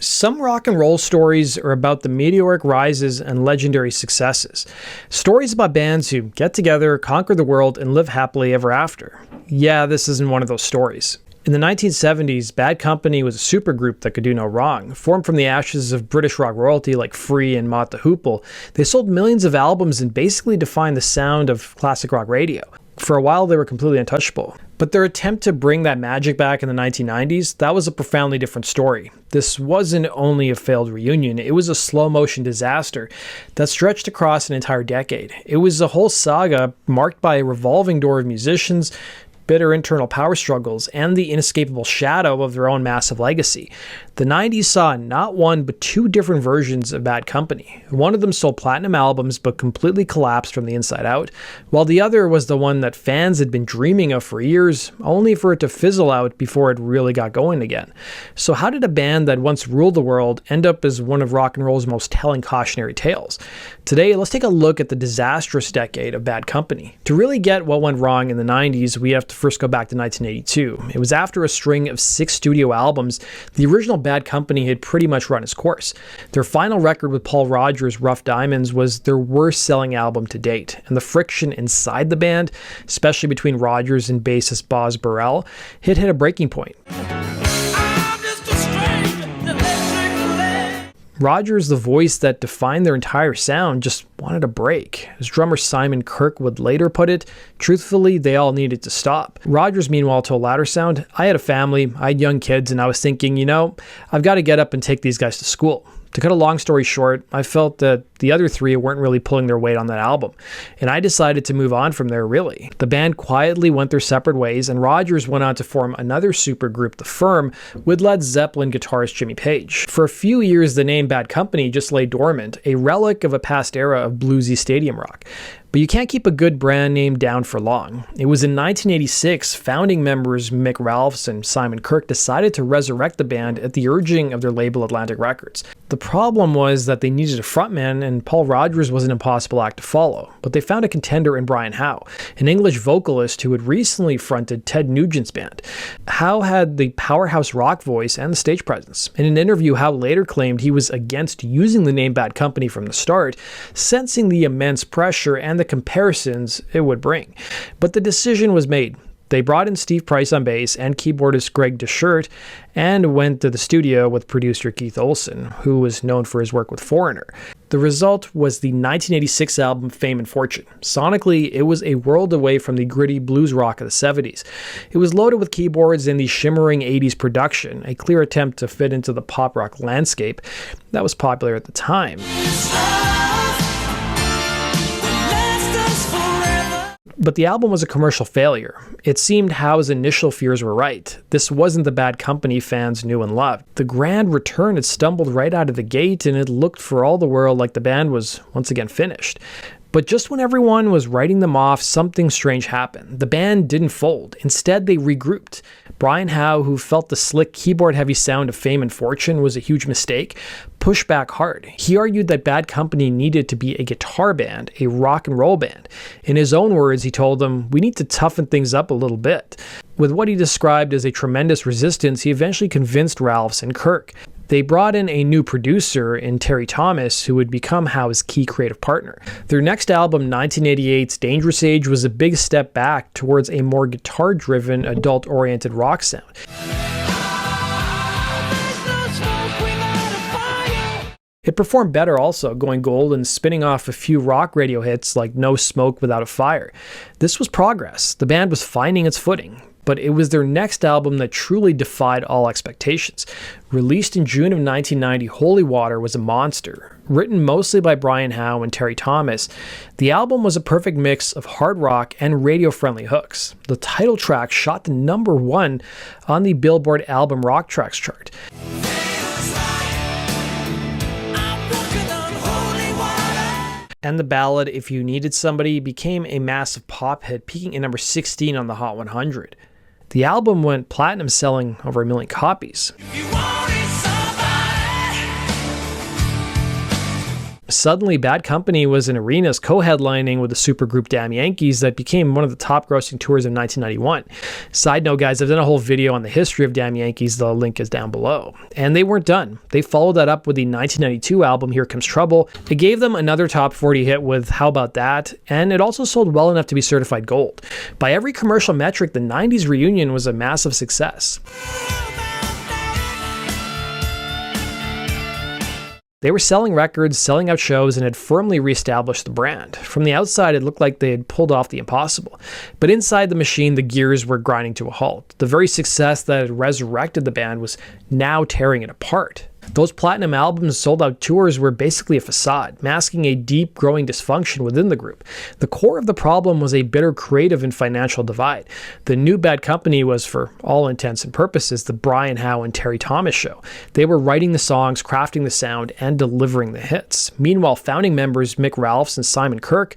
Some rock and roll stories are about the meteoric rises and legendary successes. Stories about bands who get together, conquer the world, and live happily ever after. Yeah, this isn't one of those stories. In the 1970s, Bad Company was a supergroup that could do no wrong. Formed from the ashes of British rock royalty like Free and Mott the Hoople, they sold millions of albums and basically defined the sound of classic rock radio. For a while, they were completely untouchable. But their attempt to bring that magic back in the 1990s, that was a profoundly different story. This wasn't only a failed reunion, it was a slow-motion disaster that stretched across an entire decade. It was a whole saga marked by a revolving door of musicians, bitter internal power struggles, and the inescapable shadow of their own massive legacy. The 90s saw not one but two different versions of Bad Company. One of them sold platinum albums but completely collapsed from the inside out, while the other was the one that fans had been dreaming of for years, only for it to fizzle out before it really got going again. So how did a band that once ruled the world end up as one of rock and roll's most telling cautionary tales? Today, let's take a look at the disastrous decade of Bad Company. To really get what went wrong in the 90s, we have to first go back to 1982. It was after a string of 6 studio albums, the original Bad Company had pretty much run its course. Their final record with Paul Rodgers' Rough Diamonds was their worst-selling album to date, and the friction inside the band, especially between Rodgers and bassist Boz Burrell, hit a breaking point. Rodgers, the voice that defined their entire sound, just wanted a break. As drummer Simon Kirke would later put it, truthfully, they all needed to stop. Rodgers, meanwhile, told Loudersound, "I had a family, I had young kids, and I was thinking, I've got to get up and take these guys to school." To cut a long story short, I felt that the other three weren't really pulling their weight on that album, and I decided to move on from there, really. The band quietly went their separate ways, and Rodgers went on to form another supergroup, The Firm, with Led Zeppelin guitarist Jimmy Page. For a few years, the name Bad Company just lay dormant, a relic of a past era of bluesy stadium rock. But you can't keep a good brand name down for long. It was in 1986, founding members Mick Ralphs and Simon Kirke decided to resurrect the band at the urging of their label Atlantic Records. The problem was that they needed a frontman, and Paul Rodgers was an impossible act to follow. But they found a contender in Brian Howe, an English vocalist who had recently fronted Ted Nugent's band. Howe had the powerhouse rock voice and the stage presence. In an interview, Howe later claimed he was against using the name Bad Company from the start, sensing the immense pressure and the comparisons it would bring. But the decision was made. They brought in Steve Price on bass and keyboardist Greg DeShirt and went to the studio with producer Keith Olsen, who was known for his work with Foreigner. The result was the 1986 album Fame and Fortune. Sonically, it was a world away from the gritty blues rock of the 70s. It was loaded with keyboards and the shimmering 80s production, a clear attempt to fit into the pop rock landscape that was popular at the time. But the album was a commercial failure. It seemed Howe's initial fears were right. This wasn't the Bad Company fans knew and loved. The grand return had stumbled right out of the gate, and it looked for all the world like the band was once again finished. But just when everyone was writing them off, something strange happened. The band didn't fold. Instead, they regrouped. Brian Howe, who felt the slick keyboard-heavy sound of Fame and Fortune was a huge mistake, pushed back hard. He argued that Bad Company needed to be a guitar band, a rock and roll band. In his own words, he told them, "We need to toughen things up a little bit." With what he described as a tremendous resistance, he eventually convinced Ralphs and Kirke. They brought in a new producer in Terry Thomas, who would become Howe's key creative partner. Their next album, 1988's Dangerous Age, was a big step back towards a more guitar-driven, adult-oriented rock sound. It performed better also, going gold and spinning off a few rock radio hits like No Smoke Without a Fire. This was progress. The band was finding its footing. But it was their next album that truly defied all expectations. Released in June of 1990, Holy Water was a monster. Written mostly by Brian Howe and Terry Thomas, the album was a perfect mix of hard rock and radio-friendly hooks. The title track shot to #1 on the Billboard Album Rock Tracks chart. And the ballad, If You Needed Somebody, became a massive pop hit, peaking at number 16 on the Hot 100. The album went platinum, selling over 1 million copies. Suddenly, Bad Company was in arenas co-headlining with the supergroup Damn Yankees that became one of the top grossing tours of 1991. Side note, guys, I've done a whole video on the history of Damn Yankees. The link is down below. And they weren't done. They followed that up with the 1992 album Here Comes Trouble. It gave them another top 40 hit with How About That, and it also sold well enough to be certified gold. By every commercial metric, the 90s reunion was a massive success. They were selling records, selling out shows, and had firmly reestablished the brand. From the outside, it looked like they had pulled off the impossible. But inside the machine, the gears were grinding to a halt. The very success that had resurrected the band was now tearing it apart. Those platinum albums, sold-out tours were basically a facade, masking a deep, growing dysfunction within the group. The core of the problem was a bitter creative and financial divide. The new Bad Company was, for all intents and purposes, the Brian Howe and Terry Thomas show. They were writing the songs, crafting the sound, and delivering the hits. Meanwhile, founding members Mick Ralphs and Simon Kirke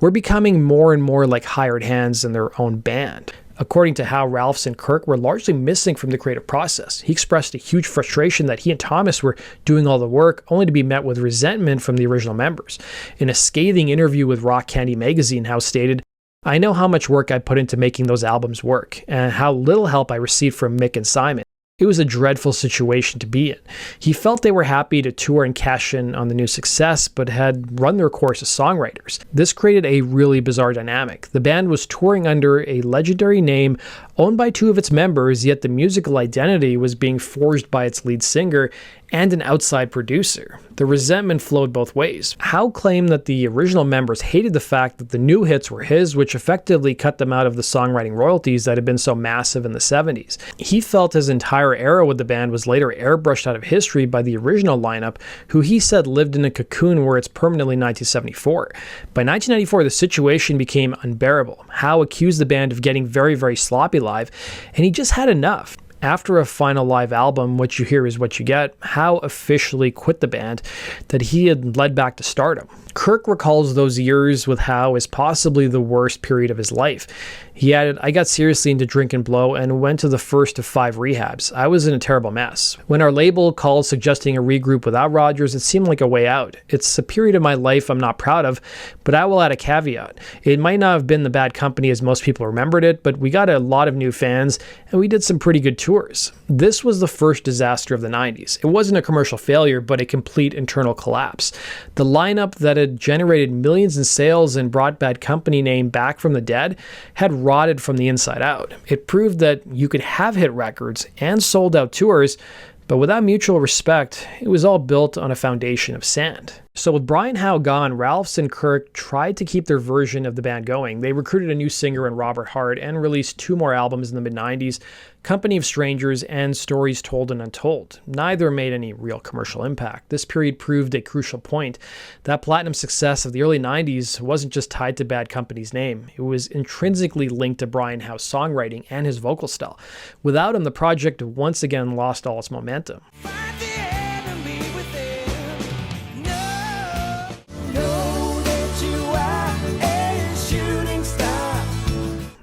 were becoming more and more like hired hands in their own band. According to Howe, Ralphs and Kirke were largely missing from the creative process. He expressed a huge frustration that he and Thomas were doing all the work, only to be met with resentment from the original members. In a scathing interview with Rock Candy magazine, Howe stated, "I know how much work I put into making those albums work, and how little help I received from Mick and Simon. It was a dreadful situation to be in." He felt they were happy to tour and cash in on the new success, but had run their course as songwriters. This created a really bizarre dynamic. The band was touring under a legendary name owned by two of its members, yet the musical identity was being forged by its lead singer and an outside producer. The resentment flowed both ways. Howe claimed that the original members hated the fact that the new hits were his, which effectively cut them out of the songwriting royalties that had been so massive in the 70s. He felt his entire era with the band was later airbrushed out of history by the original lineup, who he said lived in a cocoon where it's permanently 1974. By 1994, the situation became unbearable. Howe accused the band of getting very, very sloppy live, and he just had enough. After a final live album, What You Hear Is What You Get, Howe officially quit the band that he had led back to stardom. Kirke recalls those years with Howe as possibly the worst period of his life. He added, "I got seriously into drink and blow and went to the first of 5 rehabs. I was in a terrible mess. When our label called suggesting a regroup without Rogers, it seemed like a way out. It's a period of my life I'm not proud of, but I will add a caveat. It might not have been the Bad Company as most people remembered it, but we got a lot of new fans and we did some pretty good tours." This was the first disaster of the 90s. It wasn't a commercial failure, but a complete internal collapse. The lineup that had generated millions in sales and brought Bad Company name back from the dead had rotted from the inside out. It proved that you could have hit records and sold out tours, but without mutual respect, it was all built on a foundation of sand. So with Brian Howe gone, Ralphs and Kirke tried to keep their version of the band going. They recruited a new singer in Robert Hart and released 2 more albums in the mid-90s, Company of Strangers and Stories Told and Untold. Neither made any real commercial impact. This period proved a crucial point. That platinum success of the early 90s wasn't just tied to Bad Company's name. It was intrinsically linked to Brian Howe's songwriting and his vocal style. Without him, the project once again lost all its momentum.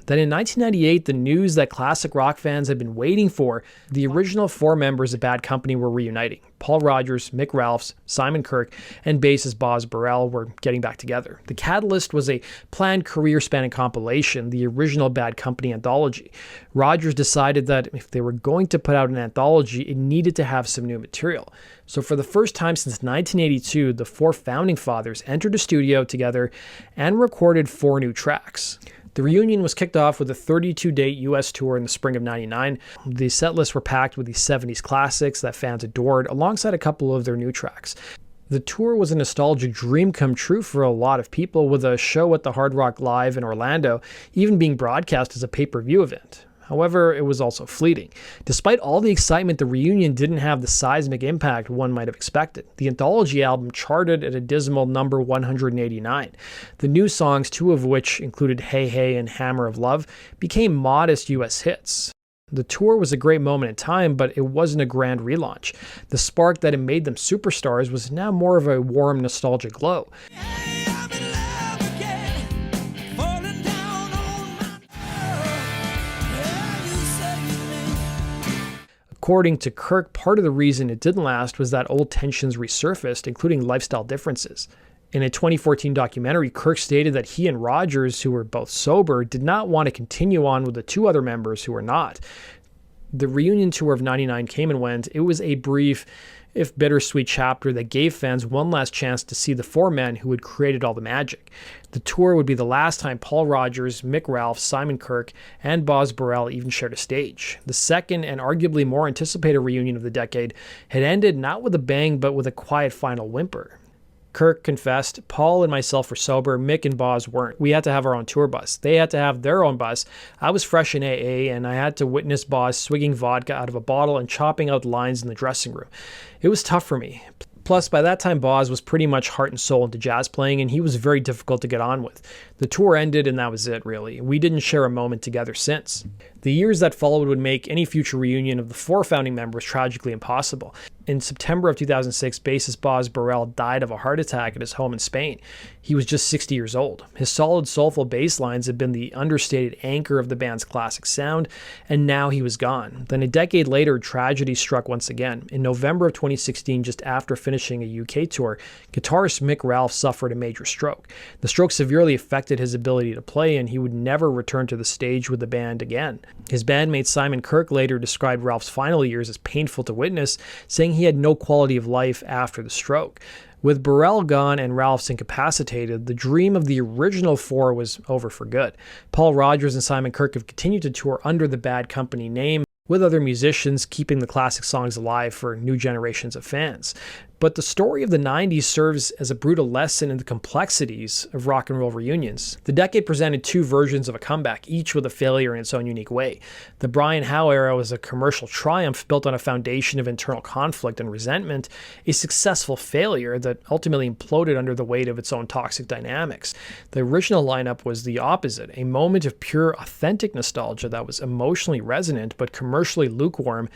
Then in 1998, the news that classic rock fans had been waiting for, the original 4 members of Bad Company were reuniting. Paul Rogers, Mick Ralphs, Simon Kirke, and bassist Boz Burrell were getting back together. The catalyst was a planned career-spanning compilation, the original Bad Company anthology. Rogers decided that if they were going to put out an anthology, it needed to have some new material. So for the first time since 1982, the 4 founding fathers entered a studio together and recorded 4 new tracks. The reunion was kicked off with a 32-date US tour in the spring of '99. The set lists were packed with the 70s classics that fans adored, alongside a couple of their new tracks. The tour was a nostalgic dream come true for a lot of people, with a show at the Hard Rock Live in Orlando even being broadcast as a pay-per-view event. However, it was also fleeting. Despite all the excitement, the reunion didn't have the seismic impact one might have expected. The anthology album charted at a dismal number 189. The new songs, 2 of which included Hey Hey and Hammer of Love, became modest US hits. The tour was a great moment in time, but it wasn't a grand relaunch. The spark that had made them superstars was now more of a warm, nostalgic glow. According to Kirke, part of the reason it didn't last was that old tensions resurfaced, including lifestyle differences. In a 2014 documentary, Kirke stated that he and Rogers, who were both sober, did not want to continue on with the two other members who were not. The reunion tour of '99 came and went. It was a brief, if bittersweet, chapter that gave fans one last chance to see the four men who had created all the magic. The tour would be the last time Paul Rogers, Mick Ralph, Simon Kirke, and Boz Burrell even shared a stage. The second and arguably more anticipated reunion of the decade had ended not with a bang but with a quiet final whimper. Kirke confessed, "Paul and myself were sober, Mick and Boz weren't. We had to have our own tour bus. They had to have their own bus. I was fresh in AA, and I had to witness Boz swigging vodka out of a bottle and chopping out lines in the dressing room. It was tough for me. Plus, by that time, Boz was pretty much heart and soul into jazz playing, and he was very difficult to get on with. The tour ended, and that was it, really. We didn't share a moment together since." The years that followed would make any future reunion of the four founding members tragically impossible. In September of 2006, bassist Boz Burrell died of a heart attack at his home in Spain. He was just 60 years old. His solid, soulful bass lines had been the understated anchor of the band's classic sound, and now he was gone. Then a decade later, tragedy struck once again. In November of 2016, just after finishing a UK tour, guitarist Mick Ralph suffered a major stroke. The stroke severely affected his ability to play, and he would never return to the stage with the band again. His bandmate Simon Kirke later described Ralph's final years as painful to witness, saying he had no quality of life after the stroke. With Burrell gone and Ralph's incapacitated, the dream of the original four was over for good. Paul Rogers and Simon Kirke have continued to tour under the Bad Company name, with other musicians keeping the classic songs alive for new generations of fans. But the story of the 90s serves as a brutal lesson in the complexities of rock and roll reunions. The decade presented two versions of a comeback, each with a failure in its own unique way. The Brian Howe era was a commercial triumph built on a foundation of internal conflict and resentment, a successful failure that ultimately imploded under the weight of its own toxic dynamics. The original lineup was the opposite, a moment of pure, authentic nostalgia that was emotionally resonant but commercially lukewarm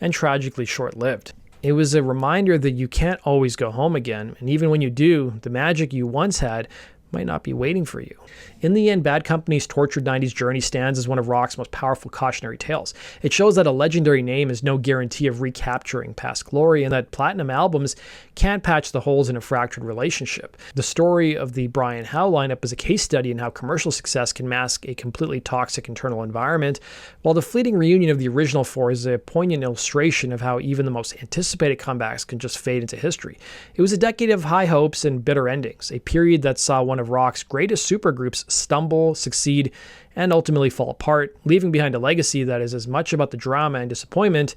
and tragically short-lived. It was a reminder that you can't always go home again, and even when you do, the magic you once had might not be waiting for you. In the end, Bad Company's tortured 90s journey stands as one of rock's most powerful cautionary tales. It shows that a legendary name is no guarantee of recapturing past glory, and that platinum albums can't patch the holes in a fractured relationship. The story of the Brian Howe lineup is a case study in how commercial success can mask a completely toxic internal environment, while the fleeting reunion of the original four is a poignant illustration of how even the most anticipated comebacks can just fade into history. It was a decade of high hopes and bitter endings, a period that saw one of rock's greatest supergroups stumble, succeed, and ultimately fall apart, leaving behind a legacy that is as much about the drama and disappointment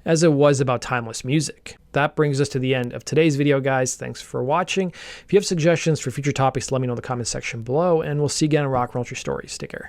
as it was about timeless music. That brings us to the end of today's video, guys. Thanks for watching. If you have suggestions for future topics, let me know in the comment section below, and we'll see you again in Rock and Roll True Stories. Take care.